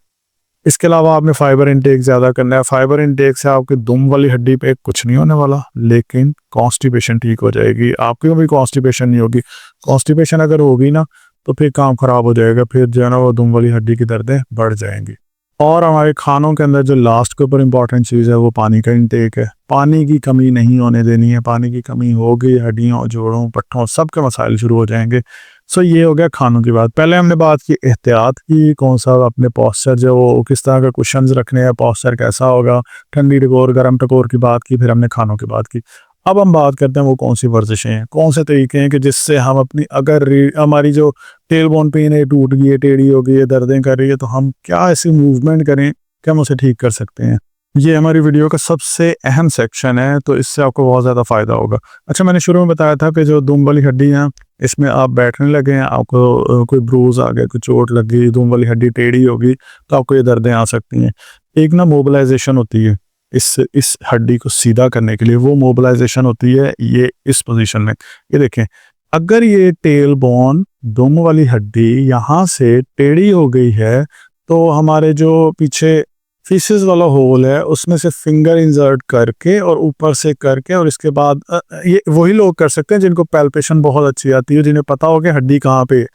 इसके अलावा आपने फाइबर इंटेक ज़्यादा करना है। फाइबर इंटेक से आपकी दुम वाली हड्डी पे कुछ नहीं होने वाला, लेकिन कॉन्स्टिपेशन ठीक हो जाएगी। आपकी भी कॉन्स्टिपेशन नहीं होगी। कॉन्स्टिपेशन अगर होगी ना तो फिर काम खराब हो जाएगा, फिर जो है ना वो दुम वाली हड्डी की दर्दें बढ़ जाएंगी। और हमारे खानों के अंदर जो लास्ट के ऊपर इंपॉर्टेंट चीज़ है वो पानी का इंटेक है। पानी की कमी नहीं होने देनी है। पानी की कमी होगी, हड्डियों, जोड़ों, पट्ठों सबके मसाइल शुरू हो जाएंगे। सो ये हो गया खानों की बात। पहले हमने बात की एहतियात की, कौन सा अपने पॉस्चर जो वो किस तरह का कुशन्स रखने हैं, पॉस्चर कैसा होगा, ठंडी टकोर गर्म टकोर की बात की, फिर हमने खानों की बात की। अब हम बात करते हैं वो कौन सी वर्जिशें हैं, कौन से तरीके हैं कि जिससे हम अपनी अगर हमारी जो टेल बोन पेन है, टूट गई है, टेढ़ी हो गई है, दर्दें कर रही है, तो हम क्या ऐसी मूवमेंट करें कि हम उसे ठीक कर सकते हैं। ये हमारी वीडियो का सबसे अहम सेक्शन है, तो इससे आपको बहुत ज़्यादा फ़ायदा होगा। अच्छा, मैंने शुरू में बताया था कि जो दुम वाली हड्डी है, इसमें आप बैठने लगे हैं, आपको कोई ब्रूज आ गया, कोई चोट लग गई, दुम वाली हड्डी टेढ़ी होगी, तो आपको ये दर्दें आ सकती हैं। एक ना मोबिलाइजेशन होती है इस हड्डी को सीधा करने के लिए, वो मोबिलाइजेशन होती है ये इस पोजीशन में। ये देखें, अगर ये टेल बोन दुम वाली हड्डी यहाँ से टेढ़ी हो गई है, तो हमारे जो पीछे फीसिस वाला होल है उसमें से फिंगर इंसर्ट करके और ऊपर से करके, और इसके बाद ये वही लोग कर सकते हैं जिनको पैल्पेशन बहुत अच्छी आती है, जिन्हें पता हो कि हड्डी कहाँ पे है।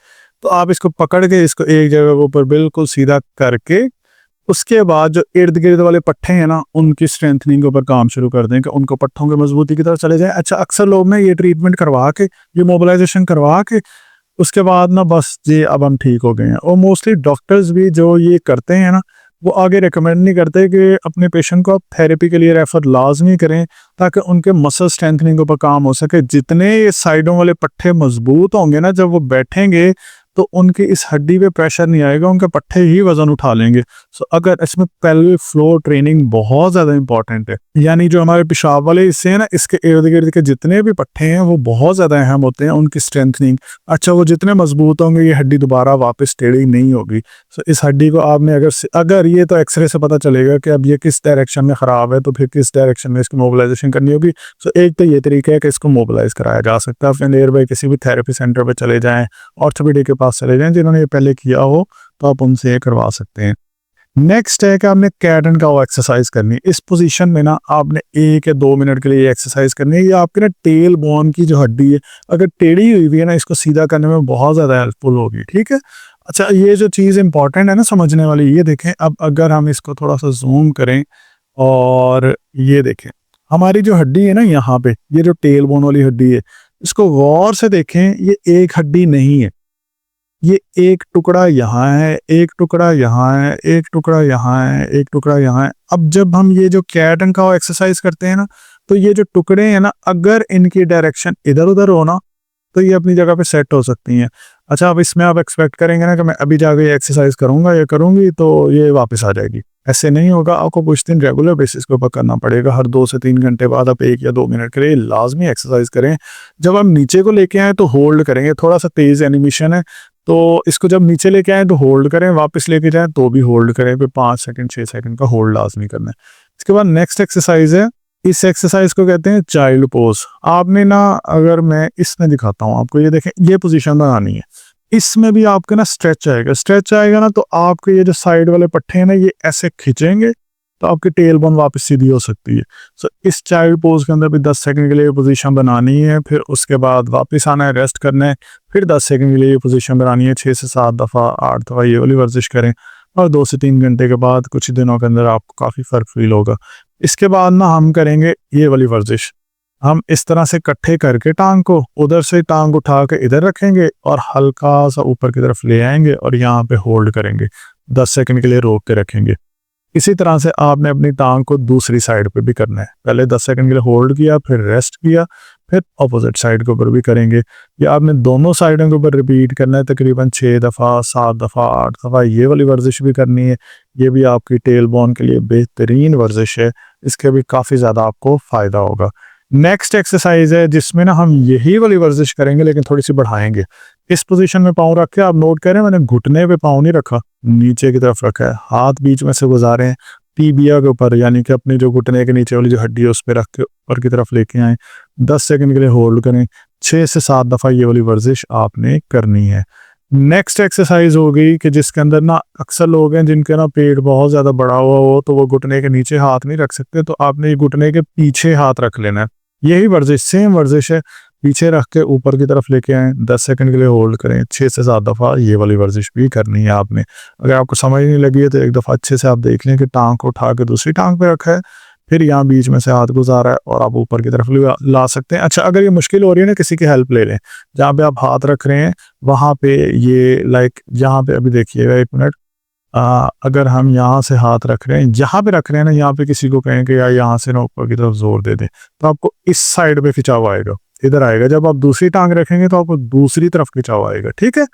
तो आप इसको पकड़ के इसको एक जगह के ऊपर बिल्कुल सीधा करके, उसके बाद जो इर्द गिर्द वाले पट्टे हैं ना, उनकी स्ट्रेंथनिंग के ऊपर काम शुरू कर दें कि उनको पट्टों की मजबूती की तरफ चले जाए। अच्छा, अक्सर लोग ना ये ट्रीटमेंट करवा के, ये मोबिलाइजेशन करवा के, उसके बाद ना बस ये अब हम ठीक हो गए हैं। और मोस्टली डॉक्टर्स भी जो ये करते हैं ना, वो आगे रिकमेंड नहीं करते कि अपने पेशेंट को आप थेरेपी के लिए रेफर लाजमी करें, ताकि उनके मसल स्ट्रेंथनिंग के ऊपर काम हो सके। जितने ये साइडों वाले पट्टे मजबूत होंगे ना, जब वो बैठेंगे तो उनकी इस हड्डी पे प्रेशर नहीं आएगा, उनके पट्टे ही वजन उठा लेंगे। सो अगर इसमें पेल्विक फ्लोर ट्रेनिंग बहुत ज़्यादा इंपॉर्टेंट है, यानी जो हमारे पेशाब वाले हिस्से हैं ना, इसके इर्द गिर्द के जितने भी पट्टे हैं वो बहुत ज़्यादा अहम होते हैं, उनकी स्ट्रेंथनिंग। अच्छा, वो जितने मजबूत होंगे ये हड्डी दोबारा वापस टेढ़ी नहीं होगी। सो इस हड्डी को आपने अगर ये तो एक्सरे से पता चलेगा कि अब ये किस डायरेक्शन में ख़राब है, तो फिर किस डायरेक्शन में इसकी मोबिलाइजेशन करनी होगी। सो एक तो ये तरीका है कि इसको मोबिलाइज कराया जा सकता है। अपने नियर बाई किसी भी थेरेपी सेंटर पर चले जाएँ, ऑर्थोपेडिक के पास चले जाएं, जिन्होंने ये पहले किया हो, तो आप उनसे ये करवा सकते हैं। नेक्स्ट है कि आपने कैट एंड काउ एक्सरसाइज करनी है। इस पोजीशन में ना आपने 1 या 2 मिनट के लिए एक्सरसाइज करनी है। ये आपके ना टेल बोन की जो हड्डी है, अगर टेढ़ी हुई हुई है ना, इसको सीधा करने में बहुत ज़्यादा हेल्पफुल होगी। ठीक है। अच्छा, ये जो चीज़ इंपॉर्टेंट है ना समझने वाली, ये देखें, अब अगर हम इसको थोड़ा सा जूम करें और ये देखें, हमारी जो हड्डी है ना यहाँ पे, ये जो टेल बोन वाली हड्डी है, इसको गौर से देखें। ये एक हड्डी नहीं है, ये एक टुकड़ा यहाँ है, एक टुकड़ा यहाँ है, एक टुकड़ा यहाँ है, एक टुकड़ा यहाँ है। अब जब हम ये जो कैट एंड काउ एक्सरसाइज करते हैं ना, तो ये जो टुकड़े हैं ना, अगर इनकी डायरेक्शन इधर उधर हो ना, तो ये अपनी जगह पे सेट हो सकती हैं। अच्छा, अब इसमें आप एक्सपेक्ट करेंगे ना कि मैं अभी जाके ये एक्सरसाइज करूंगा, ये करूंगी तो ये वापस आ जाएगी। ऐसे नहीं होगा। आपको कुछ दिन रेगुलर बेसिस के ऊपर करना पड़ेगा। हर 2 से 3 घंटे बाद आप 1 या 2 मिनट के लिए लाजमी एक्सरसाइज करें। जब हम नीचे को लेके आए तो होल्ड करेंगे, थोड़ा सा तेज एनिमेशन है, तो इसको जब नीचे लेके आए तो होल्ड करें, वापस लेके जाएं तो भी होल्ड करें। फिर 5 सेकंड 6 सेकंड का होल्ड लाजमी करना है। इसके बाद नेक्स्ट एक्सरसाइज है, इस एक्सरसाइज को कहते हैं चाइल्ड पोज। आपने ना, अगर मैं इसमें दिखाता हूँ आपको, ये देखें, ये पोजीशन बनानी है। इसमें भी आपके ना स्ट्रेच आएगा ना, तो आपके ये जो साइड वाले पट्टे हैं ना, ये ऐसे खींचेंगे तो आपकी टेल बोन वापस सीधी हो सकती है। सो इस चाइल्ड पोज के अंदर भी 10 सेकंड के लिए पोजीशन बनानी है, फिर उसके बाद वापस आना है, रेस्ट करना है, फिर 10 सेकंड के लिए पोजीशन बनानी है। 6 से 7 दफ़ा 8 दफ़ा ये वाली वर्जिश करें, और 2 से 3 घंटे के बाद कुछ दिनों के अंदर आपको काफ़ी फ़र्क फील होगा। इसके बाद ना हम करेंगे ये वाली वर्जिश। हम इस तरह से इकट्ठे करके टांग को, उधर से टांग उठा के इधर रखेंगे और हल्का सा ऊपर की तरफ ले आएंगे और यहाँ पे होल्ड करेंगे। 10 सेकंड के लिए रोक के रखेंगे। इसी तरह से आपने अपनी टांग को दूसरी साइड पे भी करना है। पहले 10 सेकंड के लिए होल्ड किया, फिर रेस्ट किया, फिर अपोजिट साइड के ऊपर भी करेंगे। ये आपने दोनों साइडों के ऊपर रिपीट करना है, तकरीबन 6 दफ़ा, 7 दफ़ा, 8 दफ़ा ये वाली वर्जिश भी करनी है। ये भी आपकी टेल बोन के लिए बेहतरीन वर्जिश है, इसके भी काफ़ी ज़्यादा आपको फ़ायदा होगा। नेक्स्ट एक्सरसाइज है जिसमें ना हम यही वाली वर्जिश करेंगे लेकिन थोड़ी सी बढ़ाएंगे। इस पोजीशन में पाँव रख के आप नोट करें, मैंने घुटने पे पाँव नहीं रखा, नीचे की तरफ रखा है, हाथ बीच में से गुजारे हैं टीबिया के ऊपर, यानी कि अपने जो घुटने के नीचे वाली जो हड्डी है उस पर रख के ऊपर की तरफ लेके आए, 10 सेकंड के लिए होल्ड करें, 6 से 7 दफ़ा ये वाली वर्जिश आपने करनी है। नेक्स्ट एक्सरसाइज हो गई कि जिसके अंदर ना अक्सर लोग हैं जिनके ना पेट बहुत ज़्यादा बड़ा हुआ हो, तो वो घुटने के नीचे हाथ नहीं रख सकते, तो आपने ये घुटने के पीछे हाथ रख लेना है। यही वर्जिश, सेम वर्जिश है, पीछे रख के ऊपर की तरफ लेके आए, 10 सेकंड के लिए होल्ड करें, 6 से 7 दफ़ा ये वाली वर्जिश भी करनी है आपने। अगर आपको समझ नहीं लगी है तो एक दफ़ा अच्छे से आप देख लें कि टांग को उठा के दूसरी टांग पे रखा है, फिर यहाँ बीच में से हाथ गुजारा है और आप ऊपर की तरफ ला सकते हैं। अच्छा, अगर ये मुश्किल हो रही है ना, किसी की हेल्प ले लें। जहाँ पे आप हाथ रख रहे हैं वहाँ पे ये लाइक यहाँ पे अभी देखिएगा, 1 मिनट, अगर हम यहाँ से हाथ रख रहे हैं, जहाँ पे रख रहे हैं ना, यहाँ पे किसी को कहें कि यार यहाँ से ना ऊपर की तरफ जोर दे दें, तो आपको इस साइड पे खिंचाव आएगा, इधर आएगा। जब आप दूसरी टांग रखेंगे तो आपको दूसरी तरफ खिंचाव आएगा, ठीक है।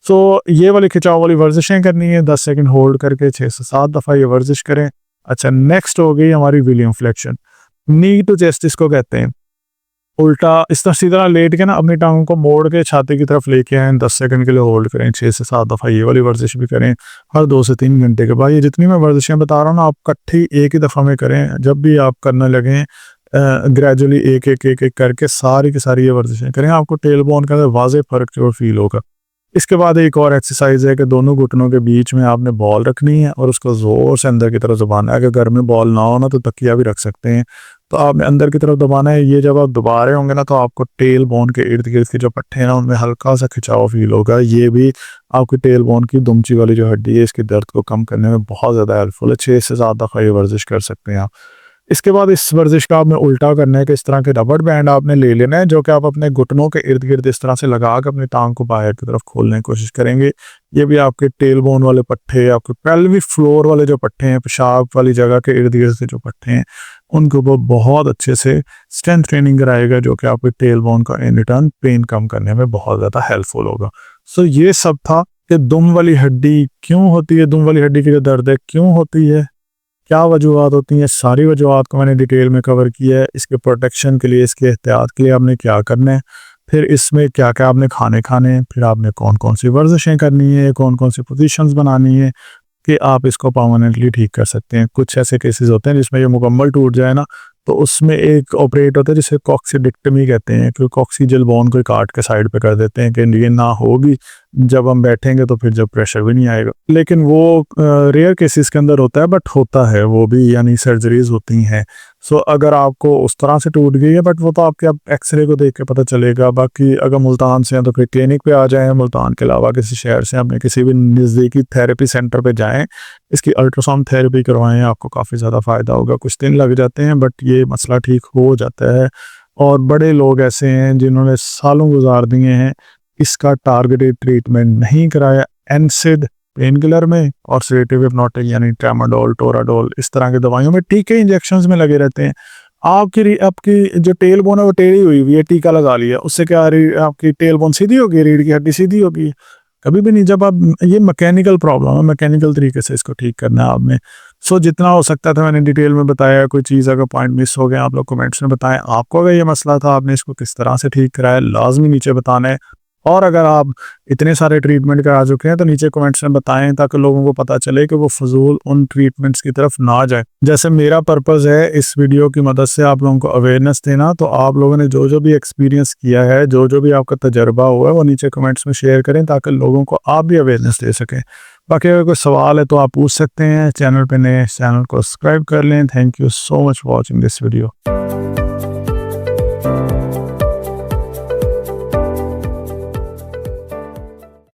सो ये वाली खिंचाव वाली वर्जिशें करनी है, 10 सेकंड होल्ड करके 6 से 7 दफ़ा ये वर्जिश करें। अच्छा, नेक्स्ट हो गई हमारी William flexion, knee to chest इसको कहते हैं। उल्टा इस तरह सीधा लेट के ना अपनी टांगों को मोड़ के छाती की तरफ लेके आए, 10 सेकंड के लिए होल्ड करें, 6 से 7 दफ़ा ये वाली वर्जिश भी करें हर 2 से 3 घंटे के बाद। ये जितनी मैं वर्जिशें बता रहा हूँ ना, आप इकट्ठी एक ही दफ़ा में करें। जब भी आप करने लगें ग्रेजुअली एक एक करके सारी की सारी ये वर्जिशें करें, आपको टेल बोन का वाज़ेह फ़र्क जो फील होगा। इसके बाद एक और एक्सरसाइज है कि दोनों घुटनों के बीच में आपने बॉल रखनी है और उसको ज़ोर से अंदर की तरफ दबाना है। अगर घर में बॉल ना हो ना तो तकिया भी रख सकते हैं, तो आपने अंदर की तरफ दबाना है। ये जब आप दबा रहे होंगे ना तो आपको टेल बोन के इर्द गिर्द के जो पट्टे हैं ना उनमें हल्का सा खिंचाव फील होगा। ये भी आपकी टेल बोन की दुमची वाली जो हड्डी है इसके दर्द को कम करने में बहुत ज़्यादा हेल्पफुल है। 6 से 7 दफ़ा ये वर्जिश कर सकते हैं आप। इसके बाद इस वर्जिश का आपने उल्टा करना है कि इस तरह के रबड़ बैंड आपने ले लेना है, जो कि आप अपने घुटनों के इर्द गिर्द इस तरह से लगा के अपनी टांग को बाहर की तरफ खोलने की कोशिश करेंगे। ये भी आपके टेल बोन वाले पट्टे, आपके पेल्विक फ्लोर वाले जो पट्टे हैं, पेशाब वाली जगह के इर्द गिर्द से जो पट्टे हैं, उनके ऊपर बहुत अच्छे से स्ट्रेंथ ट्रेनिंग कराएगा, जो कि आपके टेल बोन का इन रिटर्न पेन कम करने में बहुत ज़्यादा हेल्पफुल होगा। सो ये सब था कि दुम वाली हड्डी क्यों होती है, दुम वाली हड्डी की जो दर्द है क्यों होती है, क्या वजूहत होती हैं, सारी वजूहत को मैंने डिटेल में कवर किया है। इसके प्रोटेक्शन के लिए, इसके एहतियात के लिए आपने क्या करना है, फिर इसमें क्या क्या आपने खाने हैं, फिर आपने कौन कौन सी वर्जिशें करनी है, कौन कौन सी पोजीशंस बनानी है कि आप इसको परमानेंटली ठीक कर सकते हैं। कुछ ऐसे केसेस होते हैं जिसमें ये मुकम्मल टूट जाए ना, तो उसमें एक ऑपरेट होता है जिसे कॉक्सीडिक्टमी कहते हैं, कि कॉक्सीजल बोन को काट के साइड पे कर देते हैं कि ये ना होगी जब हम बैठेंगे तो फिर जब प्रेशर भी नहीं आएगा। लेकिन वो रेयर केसेस के अंदर होता है, बट होता है वो भी, यानी सर्जरीज होती हैं। सो अगर आपको उस तरह से टूट गई है, बट वो तो आपके अब एक्सरे को देख के पता चलेगा। बाकी अगर मुल्तान से हैं तो फिर क्लिनिक पे आ जाएं, मुल्तान के अलावा किसी शहर से अपने किसी भी नज़दीकी थेरेपी सेंटर पे जाएं, इसकी अल्ट्रासाउंड थेरेपी करवाएं, आपको काफ़ी ज़्यादा फ़ायदा होगा। कुछ दिन लग जाते हैं बट ये मसला ठीक हो जाता है। और बड़े लोग ऐसे हैं जिन्होंने सालों गुजार दिए हैं इसका टारगेटेड ट्रीटमेंट नहीं कराया, एनसिड पेन किलर में और सेडेटिव हिप्नोटिक यानी ट्रामाडोल, टोराडोल, इस तरह की दवाइयों में टीके इंजेक्शंस में लगे रहते हैं। आपकी जो टेल बोन है वो टेढ़ी हुई हुई है, टीका लगा लिया, उससे क्या आपकी टेल बोन सीधी होगी, रीढ़ की हड्डी सीधी होगी? कभी भी नहीं। जब आप, ये मैकेनिकल प्रॉब्लम है, मैकेनिकल तरीके से इसको ठीक करना है आपने। सो जितना हो सकता था मैंने डिटेल में बताया। कोई चीज़ अगर पॉइंट मिस हो गया आप लोग कमेंट्स में बताएं। आपको अगर ये मसला था, आपने इसको किस तरह से ठीक कराया, लाजमी नीचे बताना है। और अगर आप इतने सारे ट्रीटमेंट करा चुके हैं तो नीचे कमेंट्स में बताएं, ताकि लोगों को पता चले कि वो फजूल उन ट्रीटमेंट्स की तरफ ना जाए। जैसे मेरा पर्पज़ है इस वीडियो की मदद से आप लोगों को अवेयरनेस देना, तो आप लोगों ने जो जो भी एक्सपीरियंस किया है, जो जो भी आपका तजर्बा हुआ है, वो नीचे कमेंट्स में शेयर करें, ताकि लोगों को आप भी अवेयरनेस दे सकें। बाकी अगर कोई सवाल है तो आप पूछ सकते हैं। चैनल पे नए, चैनल को सब्सक्राइब कर लें। Thank you so much for watching this video.